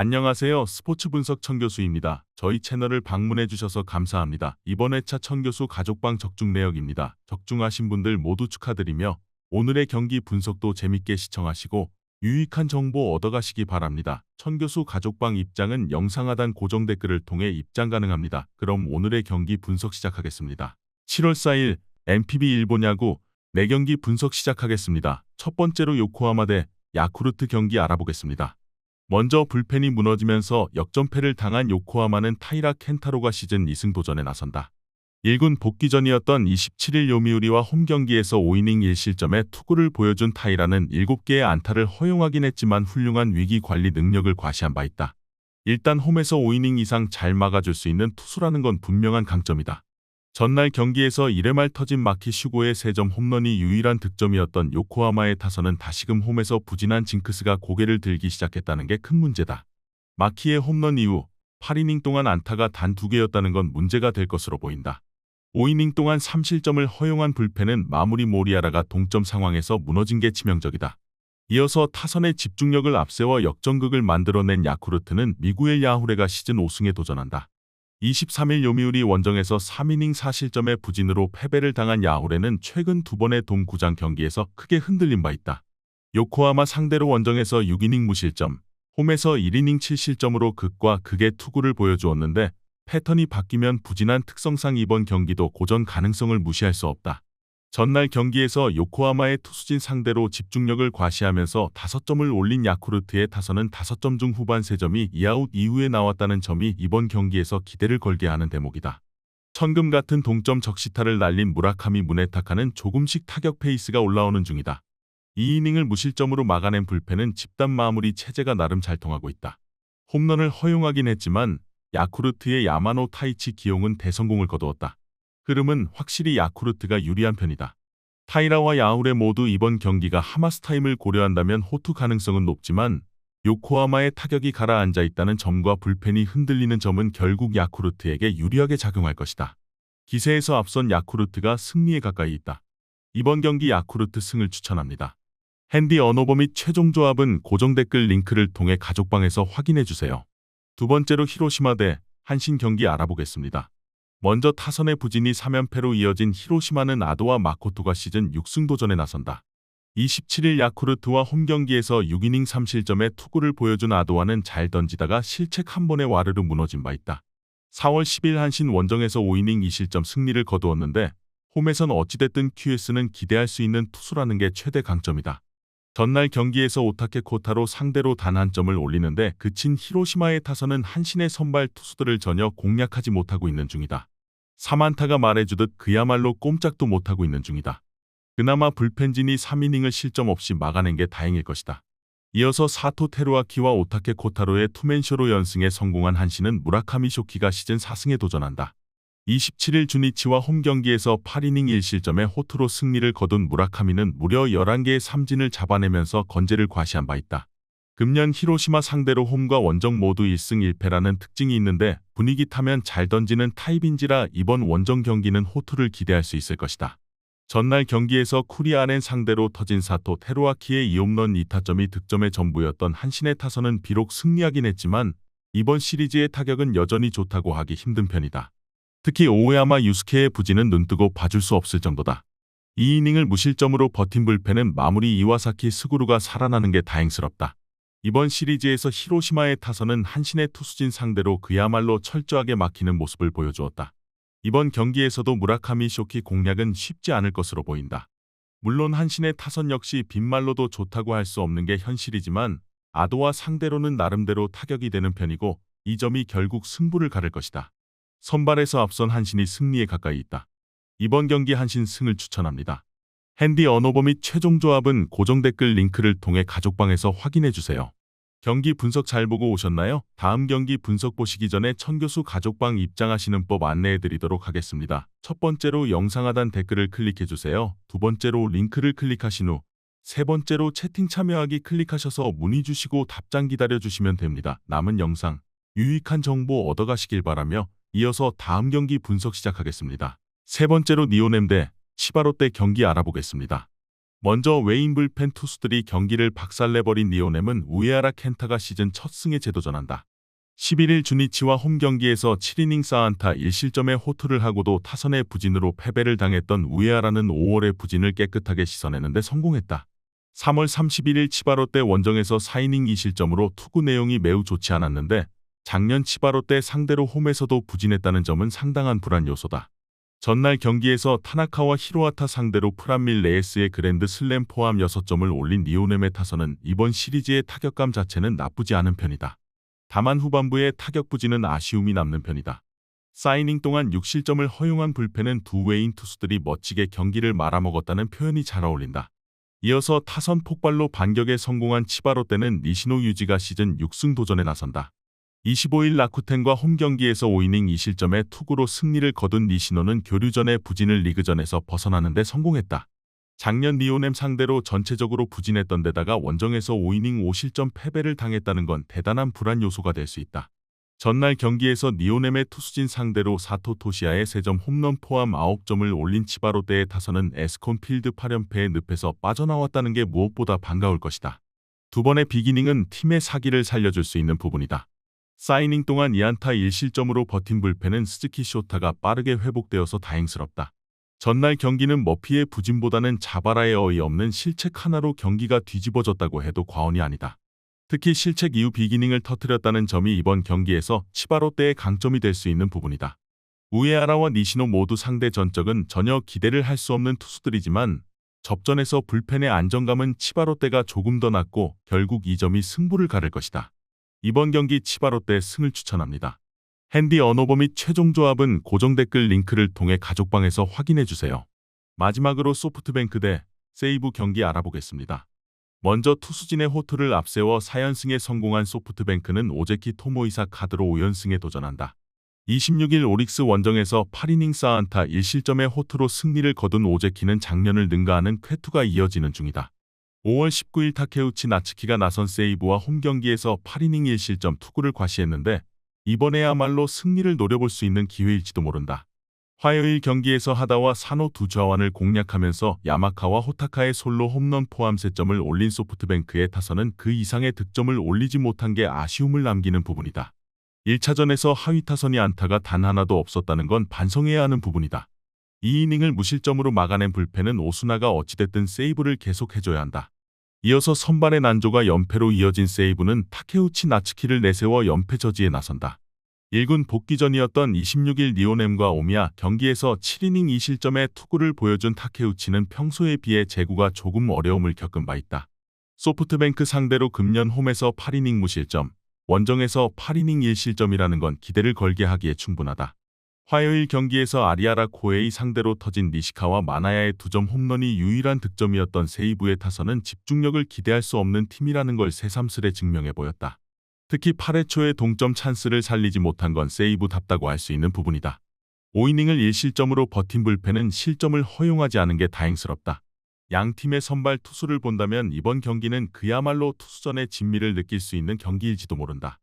안녕하세요. 스포츠 분석 천교수입니다. 저희 채널을 방문해 주셔서 감사합니다. 이번 회차 천교수 가족방 적중 내역입니다. 적중하신 분들 모두 축하드리며 오늘의 경기 분석도 재밌게 시청하시고 유익한 정보 얻어가시기 바랍니다. 천교수 가족방 입장은 영상 하단 고정 댓글을 통해 입장 가능합니다. 그럼 오늘의 경기 분석 시작하겠습니다. 7월 4일 NPB 일본 야구 4경기 분석 시작하겠습니다. 첫 번째로 요코하마 대 야쿠르트 경기 알아보겠습니다. 먼저 불펜이 무너지면서 역전패를 당한 요코하마는 타이라 켄타로가 시즌 2승 도전에 나선다. 1군 복귀전이었던 27일 요미우리와 홈경기에서 5이닝 1실점의 투구를 보여준 타이라는 7개의 안타를 허용하긴 했지만 훌륭한 위기 관리 능력을 과시한 바 있다. 일단 홈에서 5이닝 이상 잘 막아줄 수 있는 투수라는 건 분명한 강점이다. 전날 경기에서 1회 말 터진 마키 슈고의 3점 홈런이 유일한 득점이었던 요코하마의 타선은 다시금 홈에서 부진한 징크스가 고개를 들기 시작했다는 게 큰 문제다. 마키의 홈런 이후 8이닝 동안 안타가 단 2개였다는 건 문제가 될 것으로 보인다. 5이닝 동안 3실점을 허용한 불펜은 마무리 모리아라가 동점 상황에서 무너진 게 치명적이다. 이어서 타선의 집중력을 앞세워 역전극을 만들어낸 야쿠르트는 미구엘 야후레가 시즌 5승에 도전한다. 23일 요미우리 원정에서 3이닝 4실점의 부진으로 패배를 당한 야후레는 최근 2번의 돔구장 경기에서 크게 흔들린 바 있다. 요코하마 상대로 원정에서 6이닝 무실점, 홈에서 1이닝 7실점으로 극과 극의 투구를 보여주었는데 패턴이 바뀌면 부진한 특성상 이번 경기도 고전 가능성을 무시할 수 없다. 전날 경기에서 요코하마의 투수진 상대로 집중력을 과시하면서 5점을 올린 야쿠르트의 타선은 5점 중 후반 3점이 2아웃 이후에 나왔다는 점이 이번 경기에서 기대를 걸게 하는 대목이다. 천금 같은 동점 적시타를 날린 무라카미 무네타카는 조금씩 타격 페이스가 올라오는 중이다. 2이닝을 무실점으로 막아낸 불펜은 집단 마무리 체제가 나름 잘 통하고 있다. 홈런을 허용하긴 했지만 야쿠르트의 야마노 타이치 기용은 대성공을 거두었다. 흐름은 확실히 야쿠르트가 유리한 편이다. 타이라와 야후레 모두 이번 경기가 하마스타임을 고려한다면 호투 가능성은 높지만 요코하마의 타격이 가라앉아 있다는 점과 불펜이 흔들리는 점은 결국 야쿠르트에게 유리하게 작용할 것이다. 기세에서 앞선 야쿠르트가 승리에 가까이 있다. 이번 경기 야쿠르트 승을 추천합니다. 핸디 언오버 및 최종 조합은 고정 댓글 링크를 통해 가족방에서 확인해주세요. 두 번째로 히로시마 대 한신 경기 알아보겠습니다. 먼저 타선의 부진이 3연패로 이어진 히로시마는 아도와 마코토가 시즌 6승 도전에 나선다. 27일 야쿠르트와 홈경기에서 6이닝 3실점의 투구를 보여준 아도와는 잘 던지다가 실책 한 번에 와르르 무너진 바 있다. 4월 10일 한신 원정에서 5이닝 2실점 승리를 거두었는데 홈에선 어찌됐든 QS는 기대할 수 있는 투수라는 게 최대 강점이다. 전날 경기에서 오타케 코타로 상대로 단 한 점을 올리는데 그친 히로시마의 타선은 한신의 선발 투수들을 전혀 공략하지 못하고 있는 중이다. 3안타가 말해주듯 그야말로 꼼짝도 못하고 있는 중이다. 그나마 불펜진이 3이닝을 실점 없이 막아낸 게 다행일 것이다. 이어서 사토 테루아키와 오타케 코타로의 투맨쇼로 연승에 성공한 한신은 무라카미 쇼키가 시즌 4승에 도전한다. 27일 주니치와 홈경기에서 8이닝 1실점의 호투로 승리를 거둔 무라카미는 무려 11개의 삼진을 잡아내면서 건재를 과시한 바 있다. 금년 히로시마 상대로 홈과 원정 모두 1승 1패라는 특징이 있는데 분위기 타면 잘 던지는 타입인지라 이번 원정 경기는 호투를 기대할 수 있을 것이다. 전날 경기에서 쿠리아넨 상대로 터진 사토 테루아키의 2홈런 2타점이 득점의 전부였던 한신의 타선은 비록 승리하긴 했지만 이번 시리즈의 타격은 여전히 좋다고 하기 힘든 편이다. 특히 오에야마 유스케의 부진은 눈뜨고 봐줄 수 없을 정도다. 2이닝을 무실점으로 버틴 불펜은 마무리 이와사키 스구루가 살아나는 게 다행스럽다. 이번 시리즈에서 히로시마의 타선은 한신의 투수진 상대로 그야말로 철저하게 막히는 모습을 보여주었다. 이번 경기에서도 무라카미 쇼키 공략은 쉽지 않을 것으로 보인다. 물론 한신의 타선 역시 빈말로도 좋다고 할 수 없는 게 현실이지만 아도와 상대로는 나름대로 타격이 되는 편이고 이 점이 결국 승부를 가를 것이다. 선발에서 앞선 한신이 승리에 가까이 있다. 이번 경기 한신 승을 추천합니다. 핸디 언오버 및 최종 조합은 고정 댓글 링크를 통해 가족방에서 확인해주세요. 경기 분석 잘 보고 오셨나요? 다음 경기 분석 보시기 전에 천교수 가족방 입장하시는 법 안내해드리도록 하겠습니다. 첫 번째로 영상 하단 댓글을 클릭해주세요. 두 번째로 링크를 클릭하신 후 세 번째로 채팅 참여하기 클릭하셔서 문의 주시고 답장 기다려주시면 됩니다. 남은 영상 유익한 정보 얻어가시길 바라며 이어서 다음 경기 분석 시작하겠습니다. 세 번째로 니오넴 대 치바롯 대 경기 알아보겠습니다. 먼저 외인 불펜 투수들이 경기를 박살내버린 리오넴은 우에하라 켄타가 시즌 첫 승에 재도전한다. 11일 주니치와 홈 경기에서 7이닝 4안타 1실점의 호투를 하고도 타선의 부진으로 패배를 당했던 우에하라는 5월의 부진을 깨끗하게 씻어내는데 성공했다. 3월 31일 치바롯데 원정에서 4이닝 2실점으로 투구 내용이 매우 좋지 않았는데 작년 치바롯데 상대로 홈에서도 부진했다는 점은 상당한 불안 요소다. 전날 경기에서 타나카와 히로아타 상대로 프란밀 레이스의 그랜드 슬램 포함 6점을 올린 리오넴의 타선은 이번 시리즈의 타격감 자체는 나쁘지 않은 편이다. 다만 후반부의 타격 부진은 아쉬움이 남는 편이다. 4이닝 동안 6실점을 허용한 불펜은 두 외인 투수들이 멋지게 경기를 말아먹었다는 표현이 잘 어울린다. 이어서 타선 폭발로 반격에 성공한 치바롯데는 니시노 유지가 시즌 6승 도전에 나선다. 25일 라쿠텐과 홈 경기에서 5이닝 2실점의 투구로 승리를 거둔 니시노는 교류전의 부진을 리그전에서 벗어나는 데 성공했다. 작년 리오넴 상대로 전체적으로 부진했던 데다가 원정에서 5이닝 5실점 패배를 당했다는 건 대단한 불안 요소가 될 수 있다. 전날 경기에서 리오넴의 투수진 상대로 사토 토시아의 3점 홈런 포함 9점을 올린 치바롯데의 타선은 에스콘 필드 8연패의 늪에서 빠져나왔다는 게 무엇보다 반가울 것이다. 두 번의 비기닝은 팀의 사기를 살려줄 수 있는 부분이다. 4이닝 동안 2안타 1실점으로 버틴 불펜은 스즈키 쇼타가 빠르게 회복되어서 다행스럽다. 전날 경기는 머피의 부진보다는 자바라의 어이없는 실책 하나로 경기가 뒤집어졌다고 해도 과언이 아니다. 특히 실책 이후 비기닝을 터뜨렸다는 점이 이번 경기에서 치바롯데의 강점이 될 수 있는 부분이다. 우에하라와 니시노 모두 상대 전적은 전혀 기대를 할 수 없는 투수들이지만 접전에서 불펜의 안정감은 치바롯데가 조금 더 낮고 결국 이 점이 승부를 가를 것이다. 이번 경기 치바롯데 승을 추천합니다. 핸디 언오버 및 최종 조합은 고정 댓글 링크를 통해 가족방에서 확인해주세요. 마지막으로 소프트뱅크 대 세이브 경기 알아보겠습니다. 먼저 투수진의 호투를 앞세워 4연승에 성공한 소프트뱅크는 오제키 토모이사 카드로 5연승에 도전한다. 26일 오릭스 원정에서 8이닝 4안타 1실점의 호투로 승리를 거둔 오제키는 작년을 능가하는 쾌투가 이어지는 중이다. 5월 19일 타케우치 나츠키가 나선 세이브와 홈 경기에서 8이닝 1실점 투구를 과시했는데 이번에야말로 승리를 노려볼 수 있는 기회일지도 모른다. 화요일 경기에서 하다와 사노 두 좌완을 공략하면서 야마카와 호타카의 솔로 홈런 포함 3점을 올린 소프트뱅크의 타선은 그 이상의 득점을 올리지 못한 게 아쉬움을 남기는 부분이다. 1차전에서 하위 타선이 안타가 단 하나도 없었다는 건 반성해야 하는 부분이다. 2이닝을 무실점으로 막아낸 불펜은 오수나가 어찌됐든 세이브를 계속해줘야 한다. 이어서 선발의 난조가 연패로 이어진 세이브는 타케우치 나츠키를 내세워 연패 저지에 나선다. 1군 복귀전이었던 26일 리오넴과 오미야 경기에서 7이닝 2실점의 투구를 보여준 타케우치는 평소에 비해 제구가 조금 어려움을 겪은 바 있다. 소프트뱅크 상대로 금년 홈에서 8이닝 무실점, 원정에서 8이닝 1실점이라는 건 기대를 걸게 하기에 충분하다. 화요일 경기에서 아리아라 코에이 상대로 터진 니시카와 마나야의 2점 홈런이 유일한 득점이었던 세이브의 타선은 집중력을 기대할 수 없는 팀이라는 걸 새삼스레 증명해 보였다. 특히 8회 초에 동점 찬스를 살리지 못한 건 세이브답다고 할 수 있는 부분이다. 5이닝을 1실점으로 버틴 불펜은 실점을 허용하지 않은 게 다행스럽다. 양 팀의 선발 투수를 본다면 이번 경기는 그야말로 투수전의 진미를 느낄 수 있는 경기일지도 모른다.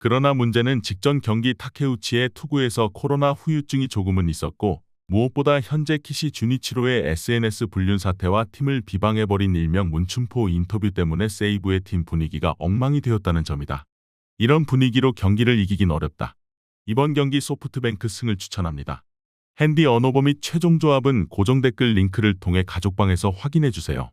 그러나 문제는 직전 경기 타케우치의 투구에서 코로나 후유증이 조금은 있었고 무엇보다 현재 키시 주니치로의 SNS 불륜 사태와 팀을 비방해버린 일명 문춘포 인터뷰 때문에 세이브의 팀 분위기가 엉망이 되었다는 점이다. 이런 분위기로 경기를 이기긴 어렵다. 이번 경기 소프트뱅크 승을 추천합니다. 핸디 언오버 및 최종 조합은 고정 댓글 링크를 통해 가족방에서 확인해주세요.